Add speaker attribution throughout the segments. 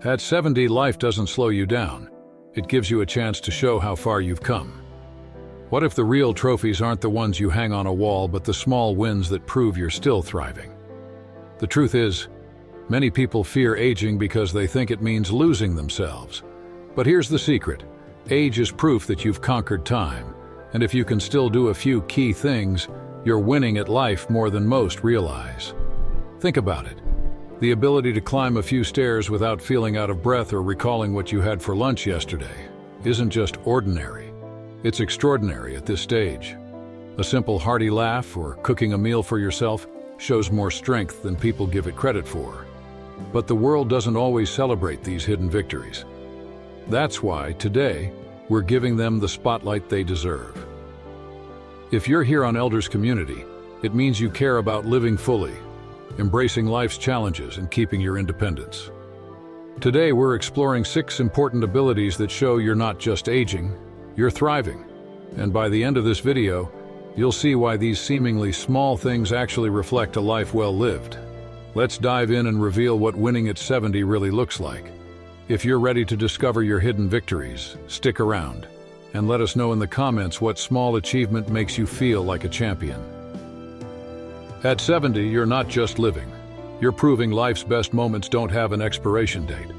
Speaker 1: At 70, life doesn't slow you down. It gives you a chance to show how far you've come. What if the real trophies aren't the ones you hang on a wall, but the small wins that prove you're still thriving? The truth is, many people fear aging because they think it means losing themselves. But here's the secret. Age is proof that you've conquered time, and if you can still do a few key things, you're winning at life more than most realize. Think about it. The ability to climb a few stairs without feeling out of breath or recalling what you had for lunch yesterday isn't just ordinary. It's extraordinary at this stage. A simple hearty laugh or cooking a meal for yourself shows more strength than people give it credit for. But the world doesn't always celebrate these hidden victories. That's why, today, we're giving them the spotlight they deserve. If you're here on Elders Community, it means you care about living fully, embracing life's challenges, and keeping your independence. Today, we're exploring 6 important abilities that show you're not just aging, you're thriving. And by the end of this video, you'll see why these seemingly small things actually reflect a life well lived. Let's dive in and reveal what winning at 70 really looks like. If you're ready to discover your hidden victories, stick around and let us know in the comments what small achievement makes you feel like a champion. At 70, you're not just living. You're proving life's best moments don't have an expiration date.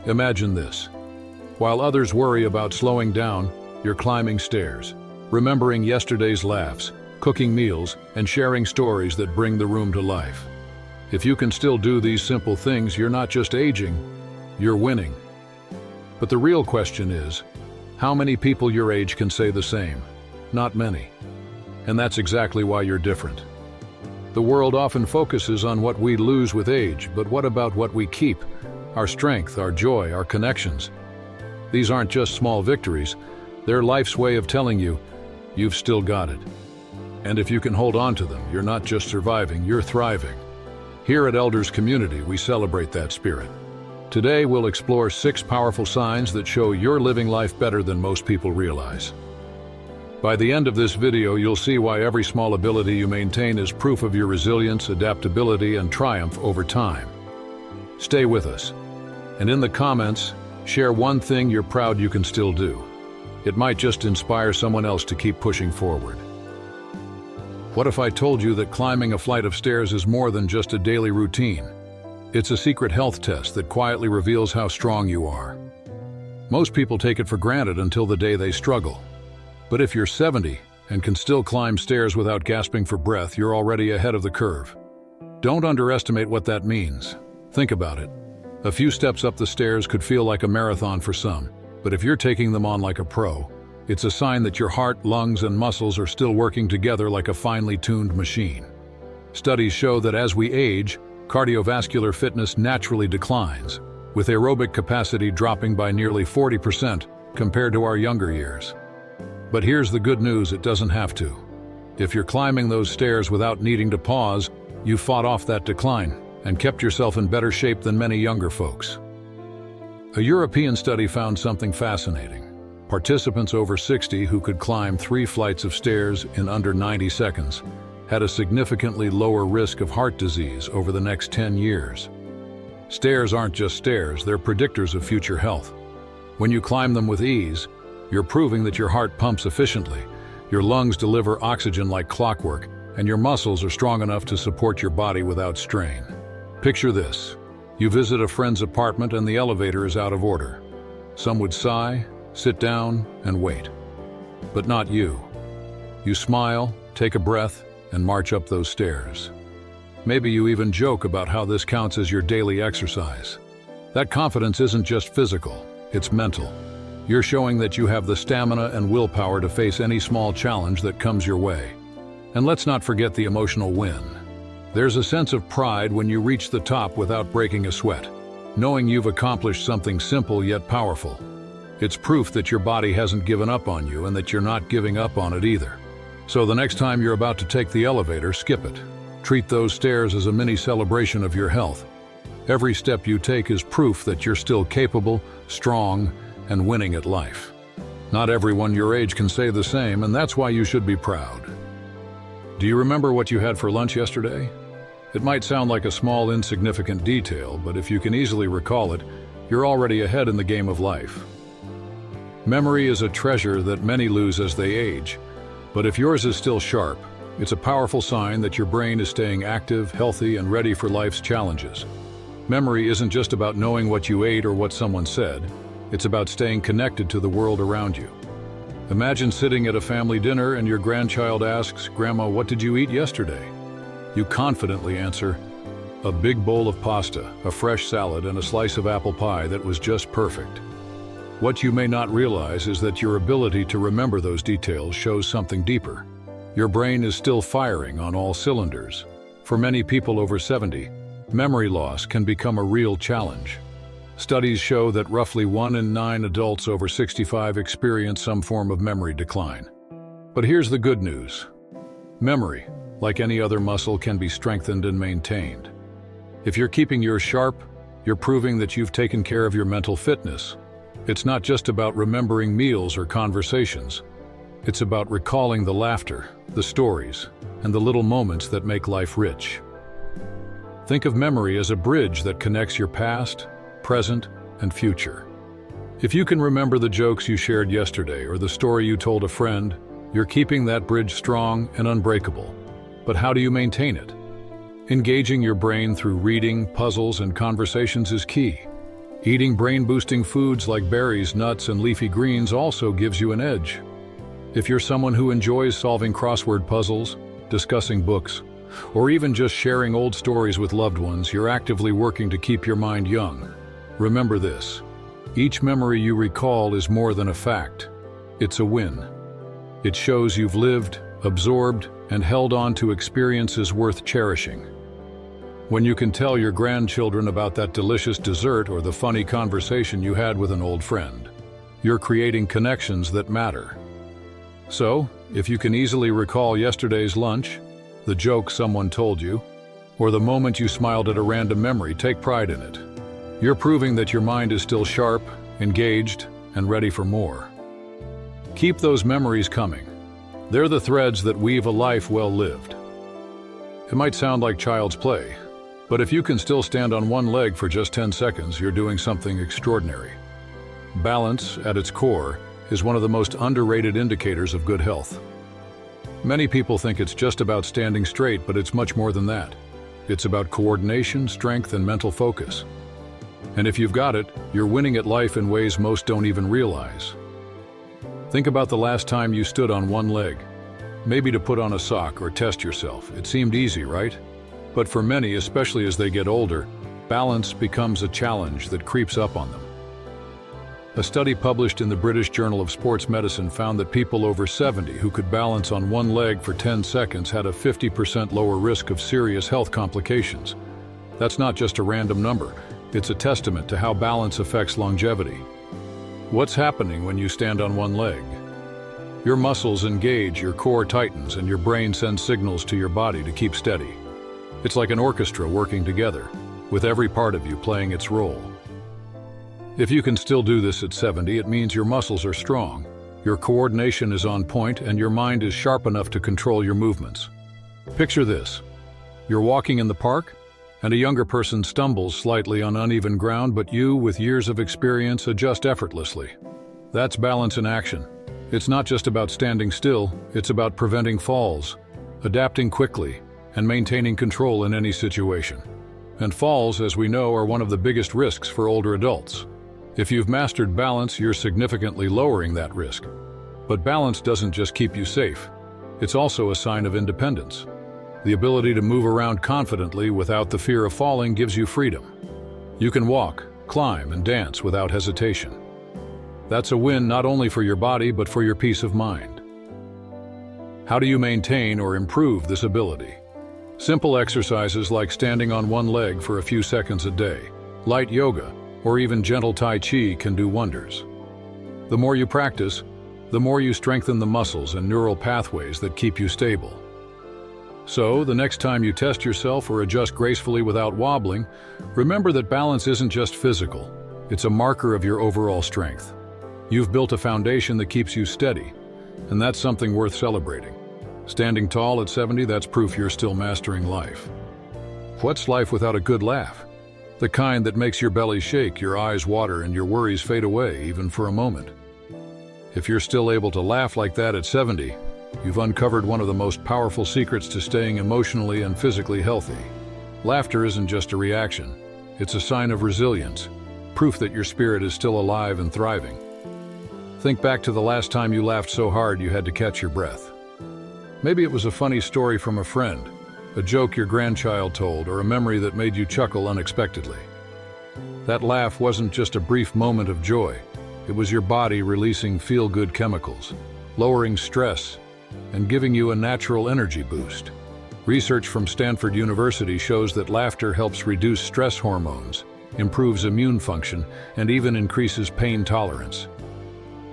Speaker 1: Imagine this. While others worry about slowing down, you're climbing stairs, remembering yesterday's laughs, cooking meals, and sharing stories that bring the room to life. If you can still do these simple things, you're not just aging, you're winning. But the real question is, how many people your age can say the same? Not many. And that's exactly why you're different. The world often focuses on what we lose with age, but what about what we keep? Our strength, our joy, our connections. These aren't just small victories, they're life's way of telling you, you've still got it. And if you can hold on to them, you're not just surviving, you're thriving. Here at Elders Community, we celebrate that spirit. Today, we'll explore 6 powerful signs that show you're living life better than most people realize. By the end of this video, you'll see why every small ability you maintain is proof of your resilience, adaptability, and triumph over time. Stay with us, and in the comments, share one thing you're proud you can still do. It might just inspire someone else to keep pushing forward. What if I told you that climbing a flight of stairs is more than just a daily routine? It's a secret health test that quietly reveals how strong you are. Most people take it for granted until the day they struggle. But if you're 70 and can still climb stairs without gasping for breath, you're already ahead of the curve. Don't underestimate what that means. Think about it. A few steps up the stairs could feel like a marathon for some, but if you're taking them on like a pro, it's a sign that your heart, lungs, and muscles are still working together like a finely tuned machine. Studies show that as we age, cardiovascular fitness naturally declines, with aerobic capacity dropping by nearly 40% compared to our younger years. But here's the good news, it doesn't have to. If you're climbing those stairs without needing to pause, you fought off that decline and kept yourself in better shape than many younger folks. A European study found something fascinating. Participants over 60 who could climb 3 flights of stairs in under 90 seconds had a significantly lower risk of heart disease over the next 10 years. Stairs aren't just stairs, they're predictors of future health. When you climb them with ease, you're proving that your heart pumps efficiently, your lungs deliver oxygen like clockwork, and your muscles are strong enough to support your body without strain. Picture this. You visit a friend's apartment and the elevator is out of order. Some would sigh, sit down, and wait. But not you. You smile, take a breath, and march up those stairs. Maybe you even joke about how this counts as your daily exercise. That confidence isn't just physical, it's mental. You're showing that you have the stamina and willpower to face any small challenge that comes your way. And let's not forget the emotional win. There's a sense of pride when you reach the top without breaking a sweat, knowing you've accomplished something simple yet powerful. It's proof that your body hasn't given up on you and that you're not giving up on it either. So the next time you're about to take the elevator, skip it. Treat those stairs as a mini celebration of your health. Every step you take is proof that you're still capable, strong, and winning at life. Not everyone your age can say the same, and that's why you should be proud. Do you remember what you had for lunch yesterday? It might sound like a small, insignificant detail, but if you can easily recall it, you're already ahead in the game of life. Memory is a treasure that many lose as they age, but if yours is still sharp, it's a powerful sign that your brain is staying active, healthy, and ready for life's challenges. Memory isn't just about knowing what you ate or what someone said, it's about staying connected to the world around you. Imagine sitting at a family dinner and your grandchild asks, "Grandma, what did you eat yesterday?" You confidently answer, "A big bowl of pasta, a fresh salad, and a slice of apple pie that was just perfect." What you may not realize is that your ability to remember those details shows something deeper. Your brain is still firing on all cylinders. For many people over 70, memory loss can become a real challenge. Studies show that roughly 1 in 9 adults over 65 experience some form of memory decline. But here's the good news. Memory, like any other muscle, can be strengthened and maintained. If you're keeping yours sharp, you're proving that you've taken care of your mental fitness. It's not just about remembering meals or conversations. It's about recalling the laughter, the stories, and the little moments that make life rich. Think of memory as a bridge that connects your past, present, and future. If you can remember the jokes you shared yesterday or the story you told a friend, you're keeping that bridge strong and unbreakable. But how do you maintain it? Engaging your brain through reading, puzzles, and conversations is key. Eating brain-boosting foods like berries, nuts, and leafy greens also gives you an edge. If you're someone who enjoys solving crossword puzzles, discussing books, or even just sharing old stories with loved ones, you're actively working to keep your mind young. Remember this: each memory you recall is more than a fact. It's a win. It shows you've lived, absorbed, and held on to experiences worth cherishing. When you can tell your grandchildren about that delicious dessert or the funny conversation you had with an old friend, you're creating connections that matter. So, if you can easily recall yesterday's lunch, the joke someone told you, or the moment you smiled at a random memory, take pride in it. You're proving that your mind is still sharp, engaged, and ready for more. Keep those memories coming. They're the threads that weave a life well lived. It might sound like child's play, but if you can still stand on one leg for just 10 seconds, you're doing something extraordinary. Balance, at its core, is one of the most underrated indicators of good health. Many people think it's just about standing straight, but it's much more than that. It's about coordination, strength, and mental focus. And if you've got it, you're winning at life in ways most don't even realize. Think about the last time you stood on one leg. Maybe to put on a sock or test yourself. It seemed easy, right? But for many, especially as they get older, balance becomes a challenge that creeps up on them. A study published in the British Journal of Sports Medicine found that people over 70 who could balance on one leg for 10 seconds had a 50% lower risk of serious health complications. That's not just a random number. It's a testament to how balance affects longevity. What's happening when you stand on one leg? Your muscles engage, your core tightens, and your brain sends signals to your body to keep steady. It's like an orchestra working together, with every part of you playing its role. If you can still do this at 70, it means your muscles are strong, your coordination is on point, and your mind is sharp enough to control your movements. Picture this. You're walking in the park, and a younger person stumbles slightly on uneven ground, but you, with years of experience, adjust effortlessly. That's balance in action. It's not just about standing still, it's about preventing falls, adapting quickly, and maintaining control in any situation. And falls, as we know, are one of the biggest risks for older adults. If you've mastered balance, you're significantly lowering that risk. But balance doesn't just keep you safe. It's also a sign of independence. The ability to move around confidently without the fear of falling gives you freedom. You can walk, climb, and dance without hesitation. That's a win not only for your body, but for your peace of mind. How do you maintain or improve this ability? Simple exercises like standing on one leg for a few seconds a day, light yoga, or even gentle Tai Chi can do wonders. The more you practice, the more you strengthen the muscles and neural pathways that keep you stable. So, the next time you test yourself or adjust gracefully without wobbling, remember that balance isn't just physical, it's a marker of your overall strength. You've built a foundation that keeps you steady, and that's something worth celebrating. Standing tall at 70, that's proof you're still mastering life. What's life without a good laugh? The kind that makes your belly shake, your eyes water, and your worries fade away, even for a moment. If you're still able to laugh like that at 70, you've uncovered one of the most powerful secrets to staying emotionally and physically healthy. Laughter isn't just a reaction. It's a sign of resilience, proof that your spirit is still alive and thriving. Think back to the last time you laughed so hard you had to catch your breath. Maybe it was a funny story from a friend, a joke your grandchild told, or a memory that made you chuckle unexpectedly. That laugh wasn't just a brief moment of joy. It was your body releasing feel-good chemicals, lowering stress, and giving you a natural energy boost. Research from Stanford University shows that laughter helps reduce stress hormones, improves immune function, and even increases pain tolerance.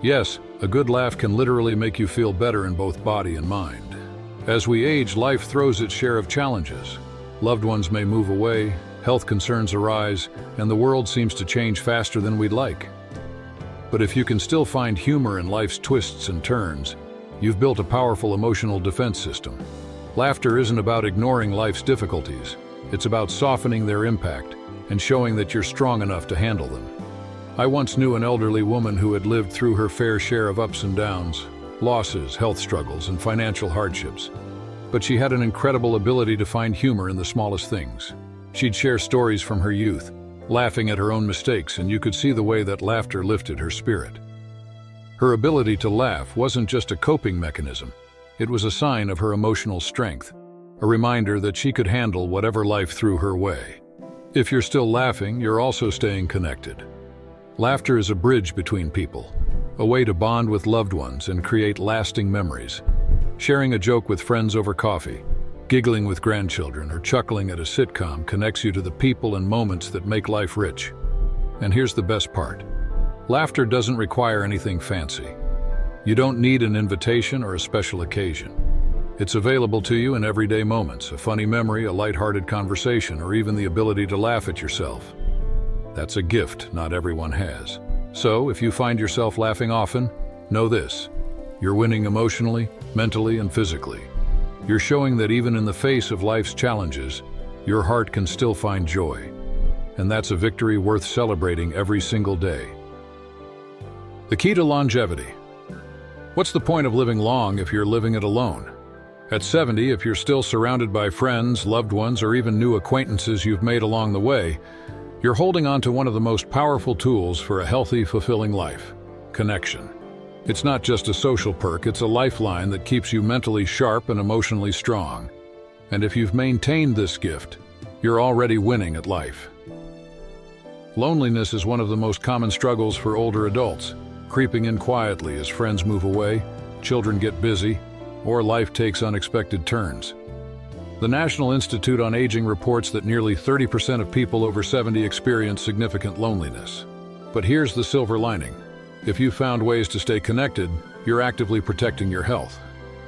Speaker 1: Yes, a good laugh can literally make you feel better in both body and mind. As we age, life throws its share of challenges. Loved ones may move away, health concerns arise, and the world seems to change faster than we'd like. But if you can still find humor in life's twists and turns, you've built a powerful emotional defense system. Laughter isn't about ignoring life's difficulties. It's about softening their impact and showing that you're strong enough to handle them. I once knew an elderly woman who had lived through her fair share of ups and downs, losses, health struggles, and financial hardships. But she had an incredible ability to find humor in the smallest things. She'd share stories from her youth, laughing at her own mistakes, and you could see the way that laughter lifted her spirit. Her ability to laugh wasn't just a coping mechanism. It was a sign of her emotional strength, a reminder that she could handle whatever life threw her way. If you're still laughing, you're also staying connected. Laughter is a bridge between people, a way to bond with loved ones and create lasting memories. Sharing a joke with friends over coffee, giggling with grandchildren, or chuckling at a sitcom connects you to the people and moments that make life rich. And here's the best part. Laughter doesn't require anything fancy. You don't need an invitation or a special occasion. It's available to you in everyday moments, a funny memory, a lighthearted conversation, or even the ability to laugh at yourself. That's a gift not everyone has. So, if you find yourself laughing often, know this: you're winning emotionally, mentally, and physically. You're showing that even in the face of life's challenges, your heart can still find joy. And that's a victory worth celebrating every single day. The key to longevity. What's the point of living long if you're living it alone? At 70, if you're still surrounded by friends, loved ones, or even new acquaintances you've made along the way, you're holding on to one of the most powerful tools for a healthy, fulfilling life: connection. It's not just a social perk, it's a lifeline that keeps you mentally sharp and emotionally strong. And if you've maintained this gift, you're already winning at life. Loneliness is one of the most common struggles for older adults, creeping in quietly as friends move away, children get busy, or life takes unexpected turns. The National Institute on Aging reports that nearly 30% of people over 70 experience significant loneliness. But here's the silver lining. If you've found ways to stay connected, you're actively protecting your health.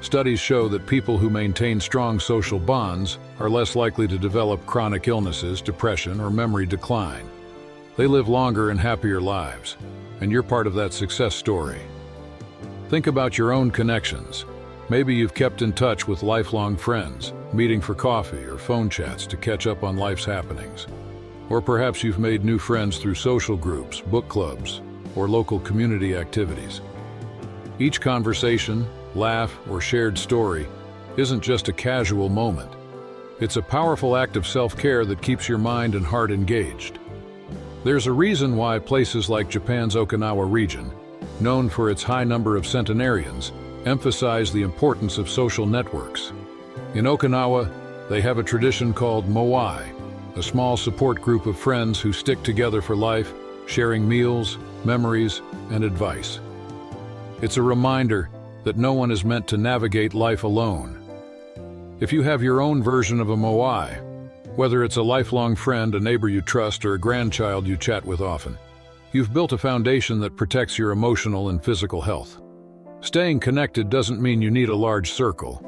Speaker 1: Studies show that people who maintain strong social bonds are less likely to develop chronic illnesses, depression, or memory decline. They live longer and happier lives, and you're part of that success story. Think about your own connections. Maybe you've kept in touch with lifelong friends, meeting for coffee or phone chats to catch up on life's happenings. Or perhaps you've made new friends through social groups, book clubs, or local community activities. Each conversation, laugh, or shared story isn't just a casual moment. It's a powerful act of self-care that keeps your mind and heart engaged. There's a reason why places like Japan's Okinawa region, known for its high number of centenarians, emphasize the importance of social networks. In Okinawa, they have a tradition called moai, a small support group of friends who stick together for life, sharing meals, memories, and advice. It's a reminder that no one is meant to navigate life alone. If you have your own version of a moai, whether it's a lifelong friend, a neighbor you trust, or a grandchild you chat with often, you've built a foundation that protects your emotional and physical health. Staying connected doesn't mean you need a large circle.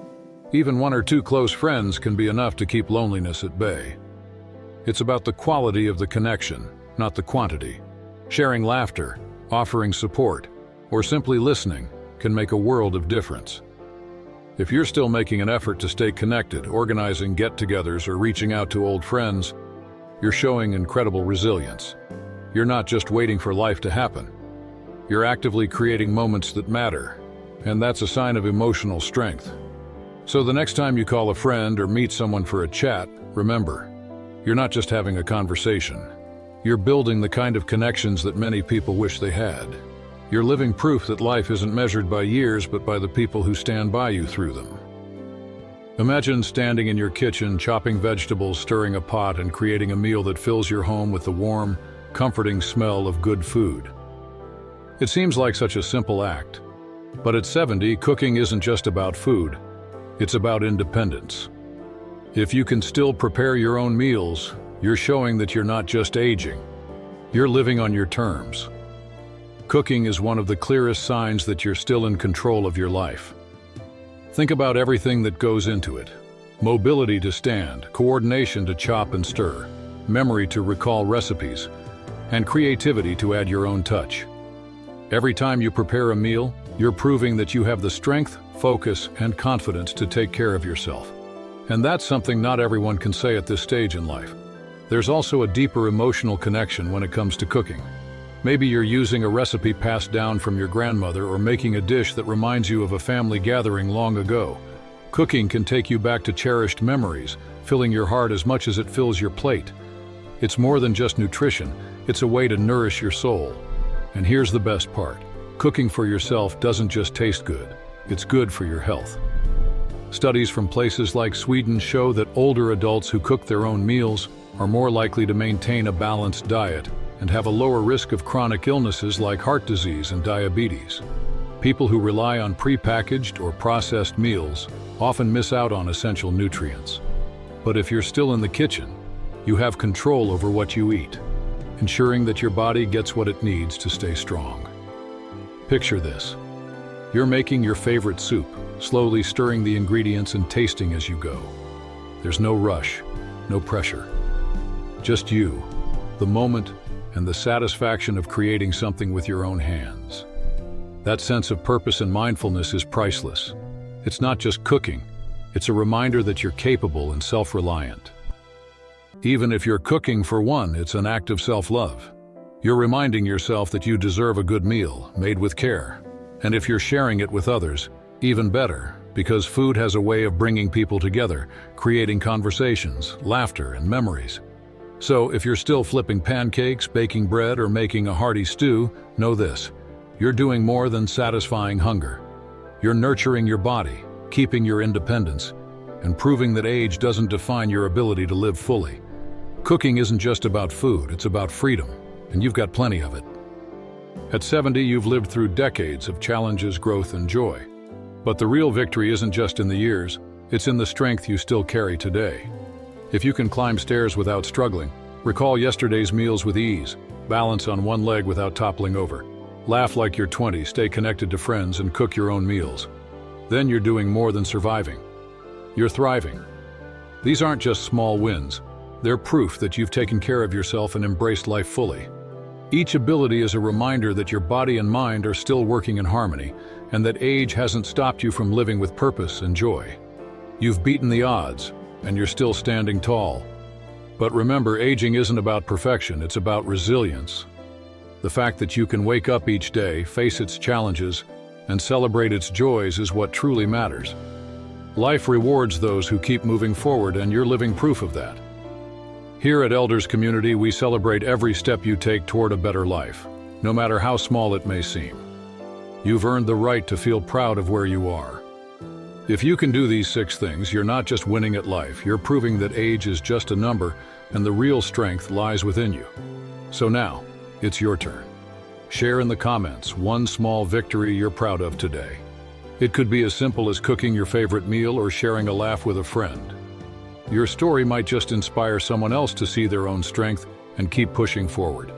Speaker 1: Even one or two close friends can be enough to keep loneliness at bay. It's about the quality of the connection, not the quantity. Sharing laughter, offering support, or simply listening can make a world of difference. If you're still making an effort to stay connected, organizing get-togethers, or reaching out to old friends, You're showing incredible resilience. You're not just waiting for life to happen. You're actively creating moments that matter, and that's a sign of emotional strength. So the next time you call a friend or meet someone for a chat, remember, you're not just having a conversation. You're building the kind of connections that many people wish they had. You're living proof that life isn't measured by years, but by the people who stand by you through them. Imagine standing in your kitchen, chopping vegetables, stirring a pot, and creating a meal that fills your home with the warm, comforting smell of good food. It seems like such a simple act, but at 70, cooking isn't just about food. It's about independence. If you can still prepare your own meals, you're showing that you're not just aging. You're living on your terms. Cooking is one of the clearest signs that you're still in control of your life. Think about everything that goes into it. Mobility to stand, coordination to chop and stir, memory to recall recipes, and creativity to add your own touch. Every time you prepare a meal, you're proving that you have the strength, focus, and confidence to take care of yourself. And that's something not everyone can say at this stage in life. There's also a deeper emotional connection when it comes to cooking. Maybe you're using a recipe passed down from your grandmother or making a dish that reminds you of a family gathering long ago. Cooking can take you back to cherished memories, filling your heart as much as it fills your plate. It's more than just nutrition, it's a way to nourish your soul. And here's the best part. Cooking for yourself doesn't just taste good, it's good for your health. Studies from places like Sweden show that older adults who cook their own meals are more likely to maintain a balanced diet and have a lower risk of chronic illnesses like heart disease and diabetes. People who rely on prepackaged or processed meals often miss out on essential nutrients. But if you're still in the kitchen, you have control over what you eat, ensuring that your body gets what it needs to stay strong. Picture this. You're making your favorite soup, slowly stirring the ingredients and tasting as you go. There's no rush, no pressure. Just you, the moment, and the satisfaction of creating something with your own hands. That sense of purpose and mindfulness is priceless. It's not just cooking, it's a reminder that you're capable and self-reliant. Even if you're cooking for one, it's an act of self-love. You're reminding yourself that you deserve a good meal, made with care. And if you're sharing it with others, even better, because food has a way of bringing people together, creating conversations, laughter, and memories. So if you're still flipping pancakes, baking bread, or making a hearty stew, know this: you're doing more than satisfying hunger. You're nurturing your body, keeping your independence, and proving that age doesn't define your ability to live fully. Cooking isn't just about food, it's about freedom, and you've got plenty of it. At 70, you've lived through decades of challenges, growth, and joy. But the real victory isn't just in the years, it's in the strength you still carry today. If you can climb stairs without struggling, recall yesterday's meals with ease, balance on one leg without toppling over, laugh like you're 20, stay connected to friends, and cook your own meals, then you're doing more than surviving. You're thriving. These aren't just small wins. They're proof that you've taken care of yourself and embraced life fully. Each ability is a reminder that your body and mind are still working in harmony, and that age hasn't stopped you from living with purpose and joy. You've beaten the odds, and you're still standing tall. But remember, aging isn't about perfection, it's about resilience. The fact that you can wake up each day, face its challenges, and celebrate its joys is what truly matters. Life rewards those who keep moving forward, and you're living proof of that. Here at Elders Community, we celebrate every step you take toward a better life, no matter how small it may seem. You've earned the right to feel proud of where you are. If you can do these 6 things, you're not just winning at life, you're proving that age is just a number and the real strength lies within you. So now, it's your turn. Share in the comments one small victory you're proud of today. It could be as simple as cooking your favorite meal or sharing a laugh with a friend. Your story might just inspire someone else to see their own strength and keep pushing forward.